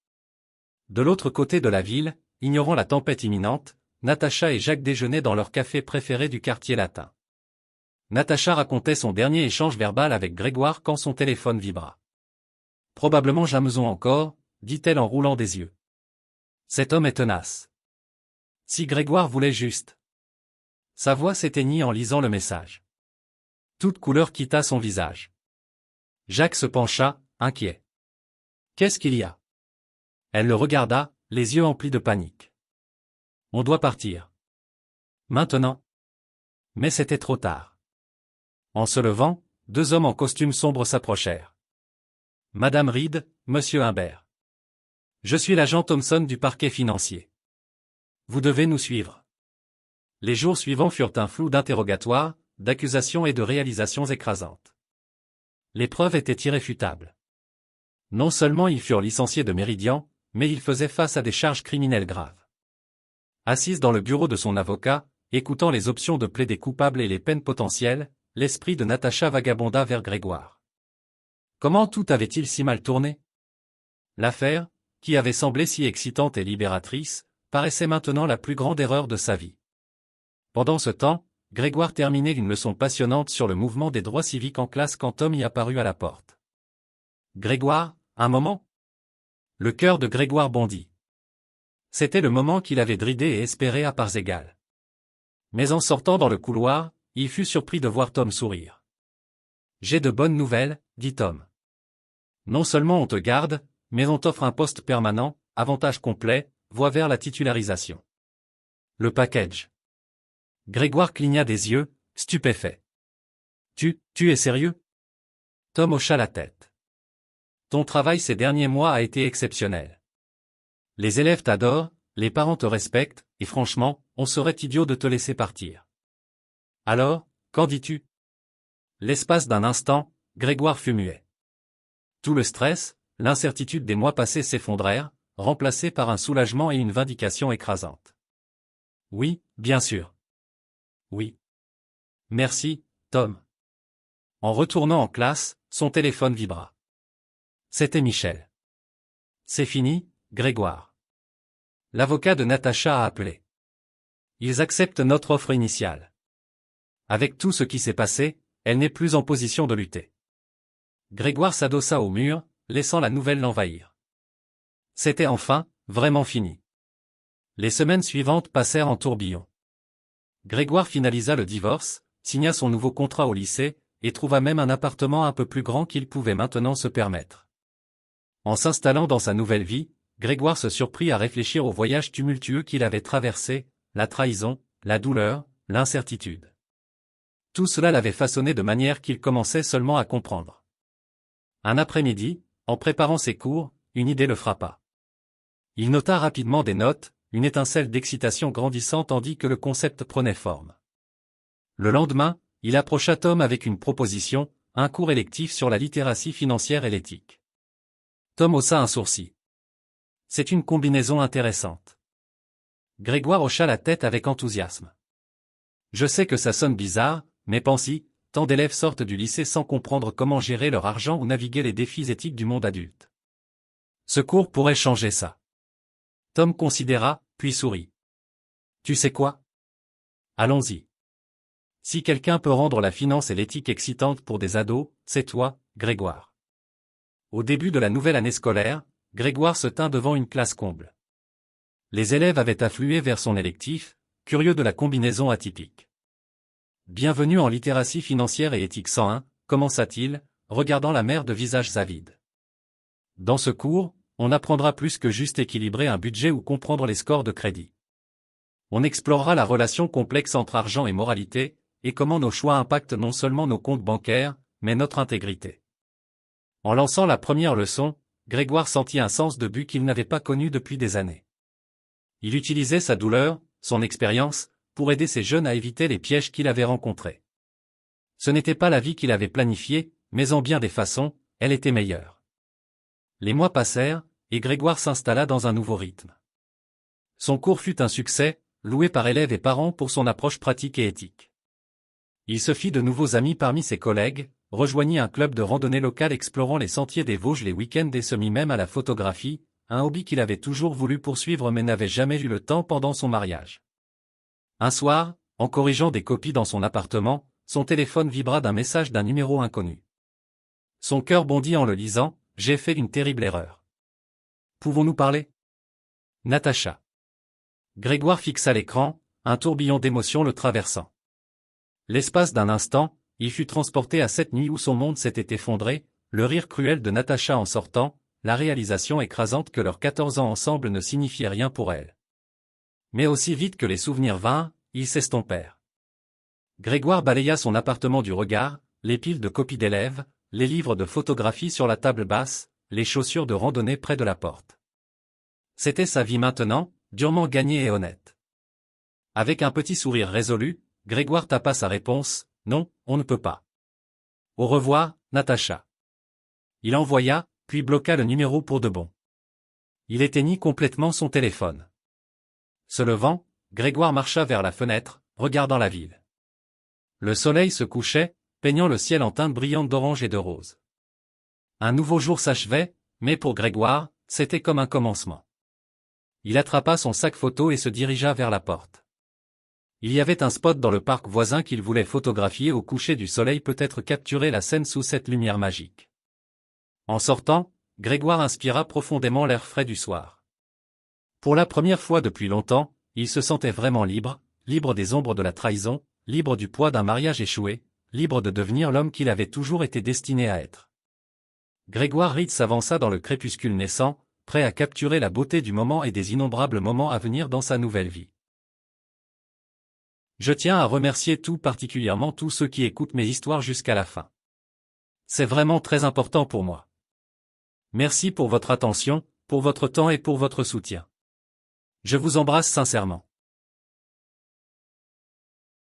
A: De l'autre côté de la ville, ignorant la tempête imminente, Natacha et Jacques déjeunaient dans leur café préféré du quartier latin. Natacha racontait son dernier échange verbal avec Grégoire quand son téléphone vibra. « Probablement Jameson encore, » dit-elle en roulant des yeux. « Cet homme est tenace. » Si Grégoire voulait juste. Sa voix s'éteignit en lisant le message. Toute couleur quitta son visage. Jacques se pencha, inquiet. « Qu'est-ce qu'il y a ?» Elle le regarda, les yeux emplis de panique. « On doit partir. » Maintenant. Mais c'était trop tard. En se levant, 2 hommes en costume sombre s'approchèrent. « Madame Reed, monsieur Imbert. Je suis l'agent Thompson du parquet financier. Vous devez nous suivre. » Les jours suivants furent un flou d'interrogatoires, d'accusations et de réalisations écrasantes. Les preuves étaient irréfutables. Non seulement ils furent licenciés de Meridian, mais ils faisaient face à des charges criminelles graves. Assise dans le bureau de son avocat, écoutant les options de plaider coupable et les peines potentielles, l'esprit de Natacha vagabonda vers Grégoire. Comment tout avait-il si mal tourné? L'affaire, qui avait semblé si excitante et libératrice, paraissait maintenant la plus grande erreur de sa vie. Pendant ce temps, Grégoire terminait une leçon passionnante sur le mouvement des droits civiques en classe quand Tom y apparut à la porte. Grégoire, un moment? Le cœur de Grégoire bondit. C'était le moment qu'il avait dridé et espéré à parts égales. Mais en sortant dans le couloir, il fut surpris de voir Tom sourire. « J'ai de bonnes nouvelles, » dit Tom. « Non seulement on te garde, mais on t'offre un poste permanent, avantage complet, voie vers la titularisation. » Le package. Grégoire cligna des yeux, stupéfait. « Tu es sérieux ?» Tom hocha la tête. « Ton travail ces derniers mois a été exceptionnel. Les élèves t'adorent, les parents te respectent, et franchement, on serait idiot de te laisser partir. Alors, qu'en dis-tu » L'espace d'un instant, Grégoire fut muet. Tout le stress, l'incertitude des mois passés s'effondrèrent, remplacés par un soulagement et une vindication écrasante. « Oui, bien sûr. Oui. Merci, Tom. » En retournant en classe, son téléphone vibra. C'était Michel. « C'est fini, Grégoire. L'avocat de Natacha a appelé. Ils acceptent notre offre initiale. Avec tout ce qui s'est passé, elle n'est plus en position de lutter. » Grégoire s'adossa au mur, laissant la nouvelle l'envahir. C'était enfin, vraiment fini. Les semaines suivantes passèrent en tourbillon. Grégoire finalisa le divorce, signa son nouveau contrat au lycée, et trouva même un appartement un peu plus grand qu'il pouvait maintenant se permettre. En s'installant dans sa nouvelle vie, Grégoire se surprit à réfléchir au voyage tumultueux qu'il avait traversé, la trahison, la douleur, l'incertitude. Tout cela l'avait façonné de manière qu'il commençait seulement à comprendre. Un après-midi, en préparant ses cours, une idée le frappa. Il nota rapidement des notes, une étincelle d'excitation grandissant tandis que le concept prenait forme. Le lendemain, il approcha Tom avec une proposition, un cours électif sur la littératie financière et l'éthique. Tom haussa un sourcil. C'est une combinaison intéressante. Grégoire hocha la tête avec enthousiasme. Je sais que ça sonne bizarre, mais pense-y, tant d'élèves sortent du lycée sans comprendre comment gérer leur argent ou naviguer les défis éthiques du monde adulte. Ce cours pourrait changer ça. Tom considéra, puis sourit. Tu sais quoi? Allons-y. Si quelqu'un peut rendre la finance et l'éthique excitantes pour des ados, c'est toi, Grégoire. Au début de la nouvelle année scolaire, Grégoire se tint devant une classe comble. Les élèves avaient afflué vers son électif, curieux de la combinaison atypique. Bienvenue en littératie financière et éthique 101, commença-t-il, regardant la mer de visages avides. Dans ce cours, on apprendra plus que juste équilibrer un budget ou comprendre les scores de crédit. On explorera la relation complexe entre argent et moralité, et comment nos choix impactent non seulement nos comptes bancaires, mais notre intégrité. En lançant la première leçon, Grégoire sentit un sens de but qu'il n'avait pas connu depuis des années. Il utilisait sa douleur, son expérience, pour aider ces jeunes à éviter les pièges qu'il avait rencontrés. Ce n'était pas la vie qu'il avait planifiée, mais en bien des façons, elle était meilleure. Les mois passèrent, et Grégoire s'installa dans un nouveau rythme. Son cours fut un succès, loué par élèves et parents pour son approche pratique et éthique. Il se fit de nouveaux amis parmi ses collègues, rejoignit un club de randonnée local explorant les sentiers des Vosges les week-ends et se mit même à la photographie, un hobby qu'il avait toujours voulu poursuivre mais n'avait jamais eu le temps pendant son mariage. Un soir, en corrigeant des copies dans son appartement, son téléphone vibra d'un message d'un numéro inconnu. Son cœur bondit en le lisant, « J'ai fait une terrible erreur. Pouvons-nous parler ?» Natacha. Grégoire fixa l'écran, un tourbillon d'émotions le traversant. L'espace d'un instant, il fut transporté à cette nuit où son monde s'était effondré, le rire cruel de Natacha en sortant, la réalisation écrasante que leurs 14 ans ensemble ne signifiaient rien pour elle. Mais aussi vite que les souvenirs vinrent, ils s'estompèrent. Grégoire balaya son appartement du regard, les piles de copies d'élèves, les livres de photographie sur la table basse, les chaussures de randonnée près de la porte. C'était sa vie maintenant, durement gagnée et honnête. Avec un petit sourire résolu, Grégoire tapa sa réponse, « Non, on ne peut pas. Au revoir, Natacha. » Il envoya, puis bloqua le numéro pour de bon. Il éteignit complètement son téléphone. Se levant, Grégoire marcha vers la fenêtre, regardant la ville. Le soleil se couchait, peignant le ciel en teintes brillantes d'orange et de rose. Un nouveau jour s'achevait, mais pour Grégoire, c'était comme un commencement. Il attrapa son sac photo et se dirigea vers la porte. Il y avait un spot dans le parc voisin qu'il voulait photographier au coucher du soleil, peut-être capturer la scène sous cette lumière magique. En sortant, Grégoire inspira profondément l'air frais du soir. Pour la première fois depuis longtemps, il se sentait vraiment libre, libre des ombres de la trahison, libre du poids d'un mariage échoué, libre de devenir l'homme qu'il avait toujours été destiné à être. Grégoire Reed s'avança dans le crépuscule naissant, prêt à capturer la beauté du moment et des innombrables moments à venir dans sa nouvelle vie. Je tiens à remercier tout particulièrement tous ceux qui écoutent mes histoires jusqu'à la fin. C'est vraiment très important pour moi. Merci pour votre attention, pour votre temps et pour votre soutien. Je vous embrasse sincèrement.